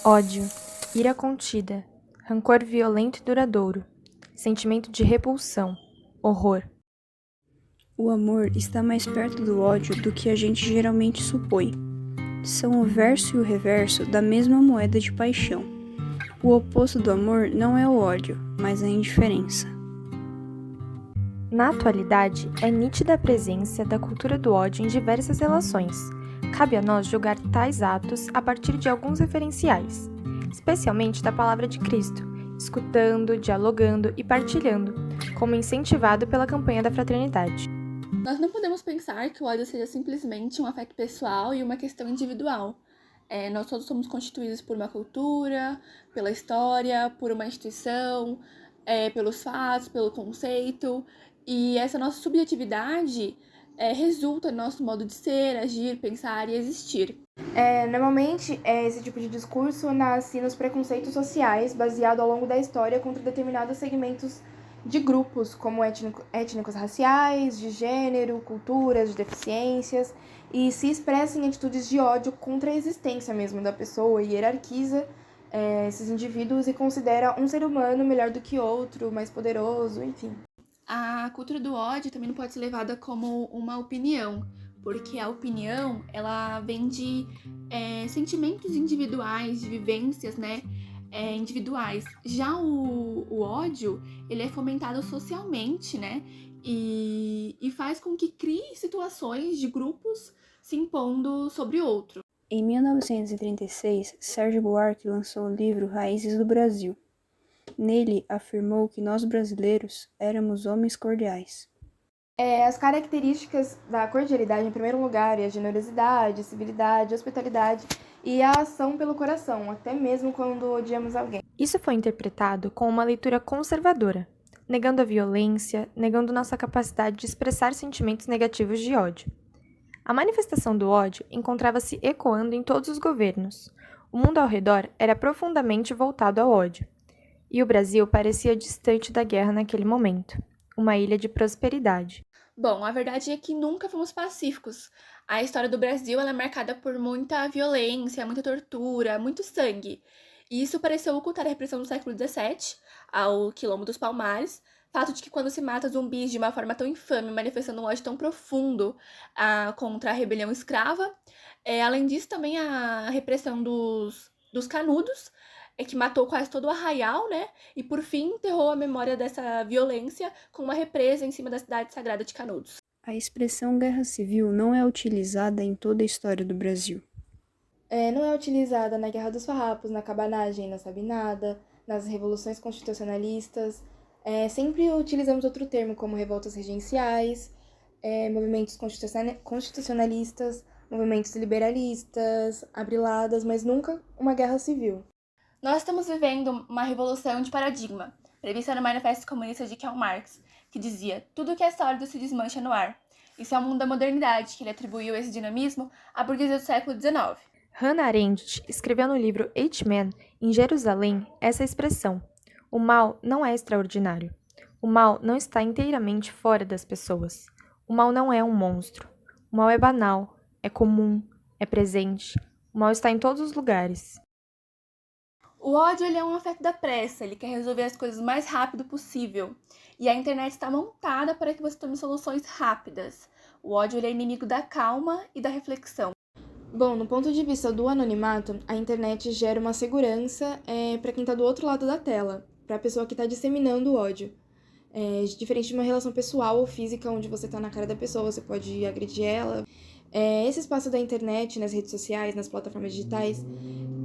Ódio, ira contida, rancor violento e duradouro, sentimento de repulsão, horror. O amor está mais perto do ódio do que a gente geralmente supõe. São o verso e o reverso da mesma moeda de paixão. O oposto do amor não é o ódio, mas a indiferença. Na atualidade, é nítida a presença da cultura do ódio em diversas relações. Cabe a nós julgar tais atos a partir de alguns referenciais, especialmente da palavra de Cristo, escutando, dialogando e partilhando, como incentivado pela campanha da fraternidade. Nós não podemos pensar que o ódio seja simplesmente um afeto pessoal e uma questão individual. Nós todos somos constituídos por uma cultura, pela história, por uma instituição, pelos fatos, pelo conceito. E essa nossa subjetividade resulta no nosso modo de ser, agir, pensar e existir. Normalmente, esse tipo de discurso nasce nos preconceitos sociais, baseado ao longo da história contra determinados segmentos de grupos, como étnicos raciais, de gênero, culturas, de deficiências, e se expressa em atitudes de ódio contra a existência mesmo da pessoa e hierarquiza esses indivíduos e considera um ser humano melhor do que outro, mais poderoso, enfim. A cultura do ódio também não pode ser levada como uma opinião, porque a opinião, ela vem de sentimentos individuais, de vivências, né, individuais. Já o ódio, ele é fomentado socialmente, né, e faz com que crie situações de grupos se impondo sobre outro. Em 1936, Sérgio Buarque lançou o livro Raízes do Brasil. Nele, afirmou que nós brasileiros éramos homens cordiais. As características da cordialidade, em primeiro lugar, é a generosidade, a civilidade, a hospitalidade e a ação pelo coração, até mesmo quando odiamos alguém. Isso foi interpretado com uma leitura conservadora, negando a violência, negando nossa capacidade de expressar sentimentos negativos de ódio. A manifestação do ódio encontrava-se ecoando em todos os governos. O mundo ao redor era profundamente voltado ao ódio. E o Brasil parecia distante da guerra naquele momento, uma ilha de prosperidade. Bom, a verdade é que nunca fomos pacíficos. A história do Brasil ela é marcada por muita violência, muita tortura, muito sangue. E isso pareceu ocultar a repressão do século XVII, ao Quilombo dos Palmares, fato de que quando se mata zumbis de uma forma tão infame, manifestando um ódio tão profundo contra a rebelião escrava. Além disso, também a repressão dos canudos, que matou quase todo o arraial, né? E por fim enterrou a memória dessa violência com uma represa em cima da cidade sagrada de Canudos. A expressão guerra civil não é utilizada em toda a história do Brasil. Não é utilizada na Guerra dos Farrapos, na cabanagem, na sabinada, nas revoluções constitucionalistas. Sempre utilizamos outro termo, como revoltas regenciais, movimentos constitucionalistas, movimentos liberalistas, abriladas, mas nunca uma guerra civil. Nós estamos vivendo uma revolução de paradigma, prevista no Manifesto Comunista de Karl Marx, que dizia: tudo que é sólido se desmancha no ar. Isso é o mundo da modernidade, que ele atribuiu esse dinamismo à burguesia do século XIX. Hannah Arendt escreveu no livro Eight Men, em Jerusalém, essa expressão: o mal não é extraordinário. O mal não está inteiramente fora das pessoas. O mal não é um monstro. O mal é banal, é comum, é presente. O mal está em todos os lugares. O ódio ele é um afeto da pressa, ele quer resolver as coisas o mais rápido possível. E a internet está montada para que você tome soluções rápidas. O ódio ele é inimigo da calma e da reflexão. Bom, no ponto de vista do anonimato, a internet gera uma segurança para quem está do outro lado da tela, para a pessoa que está disseminando o ódio. Diferente de uma relação pessoal ou física, onde você está na cara da pessoa, você pode agredir ela. Esse espaço da internet, nas redes sociais, nas plataformas digitais,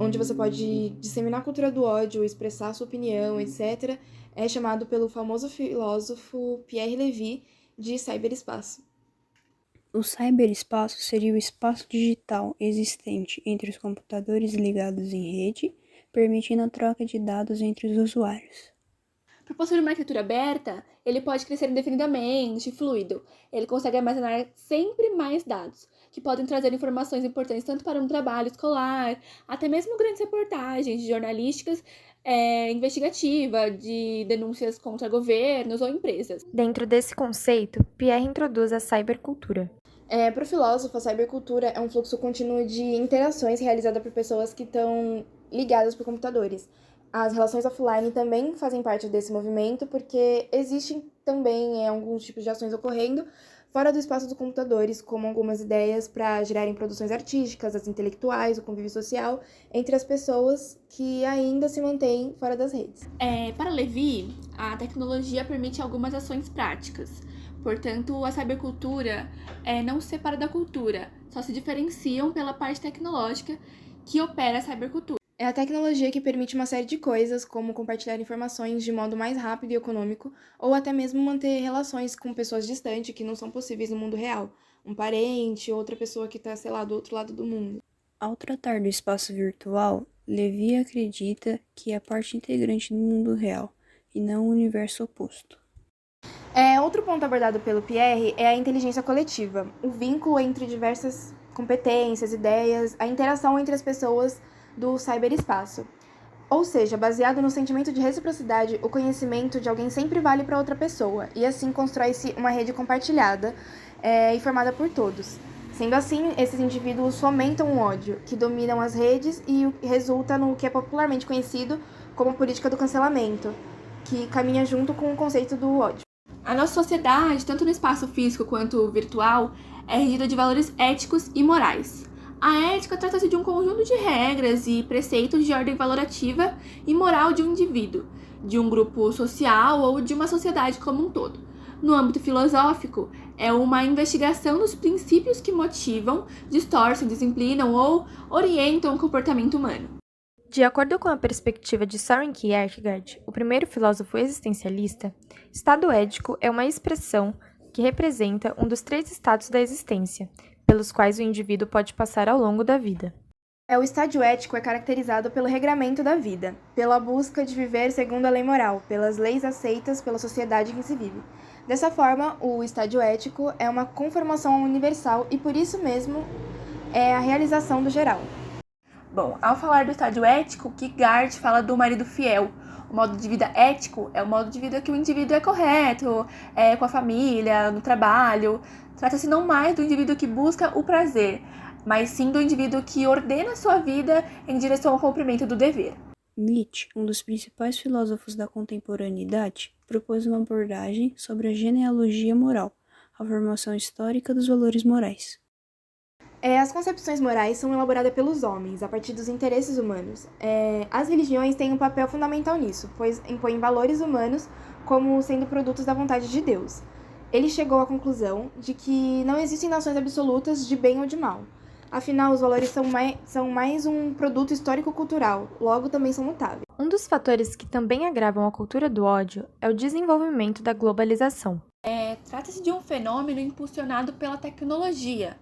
onde você pode disseminar a cultura do ódio, expressar sua opinião, etc., é chamado pelo famoso filósofo Pierre Levy de cyberespaço. O cyberespaço seria o espaço digital existente entre os computadores ligados em rede, permitindo a troca de dados entre os usuários. Por possuir uma arquitetura aberta, ele pode crescer indefinidamente, fluido. Ele consegue armazenar sempre mais dados, que podem trazer informações importantes tanto para um trabalho escolar, até mesmo grandes reportagens jornalísticas, investigativa, de denúncias contra governos ou empresas. Dentro desse conceito, Pierre introduz a cybercultura. Para o filósofo, a cybercultura é um fluxo contínuo de interações realizada por pessoas que estão ligadas por computadores. As relações offline também fazem parte desse movimento, porque existem também alguns tipos de ações ocorrendo fora do espaço dos computadores, como algumas ideias para gerarem produções artísticas, as intelectuais, o convívio social, entre as pessoas que ainda se mantêm fora das redes. Para Levi, a tecnologia permite algumas ações práticas. Portanto, a cybercultura não se separa da cultura, só se diferenciam pela parte tecnológica que opera a cybercultura. É a tecnologia que permite uma série de coisas, como compartilhar informações de modo mais rápido e econômico, ou até mesmo manter relações com pessoas distantes que não são possíveis no mundo real. Um parente, outra pessoa que está, sei lá, do outro lado do mundo. Ao tratar do espaço virtual, Levi acredita que é parte integrante do mundo real, e não o universo oposto. Outro ponto abordado pelo Pierre é a inteligência coletiva, o vínculo entre diversas competências, ideias, a interação entre as pessoas do cyberespaço. Ou seja, baseado no sentimento de reciprocidade, o conhecimento de alguém sempre vale para outra pessoa, e assim constrói-se uma rede compartilhada e formada por todos. Sendo assim, esses indivíduos fomentam o ódio, que dominam as redes e resulta no que é popularmente conhecido como a política do cancelamento, que caminha junto com o conceito do ódio. A nossa sociedade, tanto no espaço físico quanto virtual, é regida de valores éticos e morais. A ética trata-se de um conjunto de regras e preceitos de ordem valorativa e moral de um indivíduo, de um grupo social ou de uma sociedade como um todo. No âmbito filosófico, é uma investigação dos princípios que motivam, distorcem, disciplinam ou orientam o comportamento humano. De acordo com a perspectiva de Søren Kierkegaard, o primeiro filósofo existencialista, estado ético é uma expressão que representa um dos 3 estados da existência, pelos quais o indivíduo pode passar ao longo da vida. O estádio ético é caracterizado pelo regramento da vida, pela busca de viver segundo a lei moral, pelas leis aceitas pela sociedade em que se vive. Dessa forma, o estádio ético é uma conformação universal e, por isso mesmo, é a realização do geral. Bom, ao falar do estádio ético, Kierkegaard fala do marido fiel. O modo de vida ético é o modo de vida que o indivíduo é correto, com a família, no trabalho. Trata-se não mais do indivíduo que busca o prazer, mas sim do indivíduo que ordena a sua vida em direção ao cumprimento do dever. Nietzsche, um dos principais filósofos da contemporaneidade, propôs uma abordagem sobre a genealogia moral, a formação histórica dos valores morais. As concepções morais são elaboradas pelos homens, a partir dos interesses humanos. As religiões têm um papel fundamental nisso, pois impõem valores humanos como sendo produtos da vontade de Deus. Ele chegou à conclusão de que não existem noções absolutas de bem ou de mal. Afinal, os valores são mais um produto histórico-cultural, logo também são mutáveis. Um dos fatores que também agravam a cultura do ódio é o desenvolvimento da globalização. Trata-se de um fenômeno impulsionado pela tecnologia,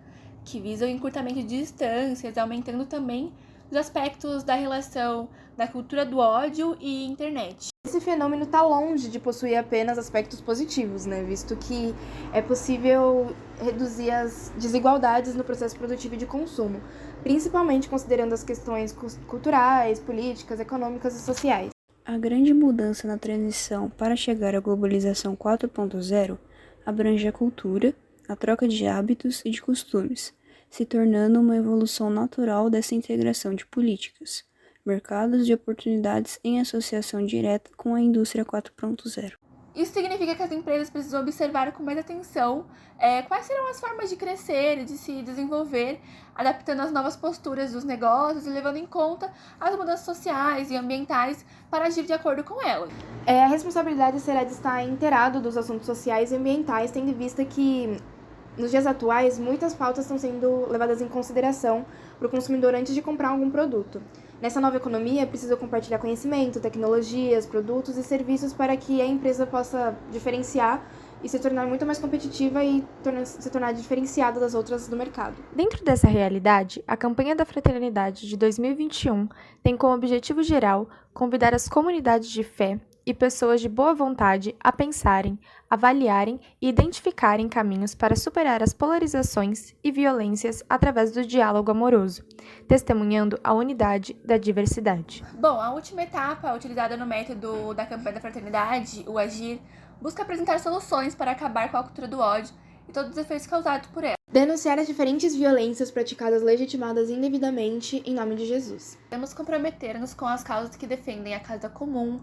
que visa o encurtamento de distâncias, aumentando também os aspectos da relação da cultura do ódio e internet. Esse fenômeno está longe de possuir apenas aspectos positivos, visto que é possível reduzir as desigualdades no processo produtivo e de consumo, principalmente considerando as questões culturais, políticas, econômicas e sociais. A grande mudança na transição para chegar à globalização 4.0 abrange a cultura, a troca de hábitos e de costumes, se tornando uma evolução natural dessa integração de políticas, mercados e oportunidades em associação direta com a indústria 4.0. Isso significa que as empresas precisam observar com mais atenção quais serão as formas de crescer e de se desenvolver, adaptando as novas posturas dos negócios e levando em conta as mudanças sociais e ambientais para agir de acordo com elas. A responsabilidade será de estar inteirado dos assuntos sociais e ambientais, tendo em vista que, nos dias atuais, muitas pautas estão sendo levadas em consideração para o consumidor antes de comprar algum produto. Nessa nova economia, é preciso compartilhar conhecimento, tecnologias, produtos e serviços para que a empresa possa diferenciar e se tornar muito mais competitiva e se tornar diferenciada das outras do mercado. Dentro dessa realidade, a campanha da Fraternidade de 2021 tem como objetivo geral convidar as comunidades de fé e pessoas de boa vontade a pensarem, avaliarem e identificarem caminhos para superar as polarizações e violências através do diálogo amoroso, testemunhando a unidade da diversidade. Bom, a última etapa utilizada no método da campanha da Fraternidade, o Agir, busca apresentar soluções para acabar com a cultura do ódio e todos os efeitos causados por ela. Denunciar as diferentes violências praticadas legitimadas indevidamente em nome de Jesus. Devemos comprometer-nos com as causas que defendem a causa comum,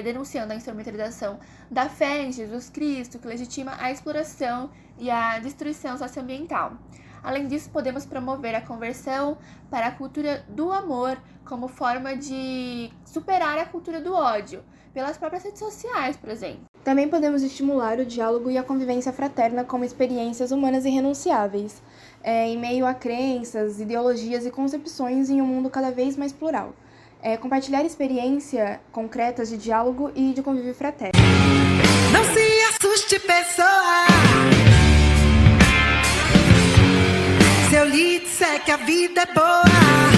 denunciando a instrumentalização da fé em Jesus Cristo, que legitima a exploração e a destruição socioambiental. Além disso, podemos promover a conversão para a cultura do amor como forma de superar a cultura do ódio, pelas próprias redes sociais, por exemplo. Também podemos estimular o diálogo e a convivência fraterna como experiências humanas irrenunciáveis, em meio a crenças, ideologias e concepções em um mundo cada vez mais plural. Compartilhar experiências concretas de diálogo e de convívio fraterno. Não se assuste, pessoa, se eu lhe disser que a vida é boa.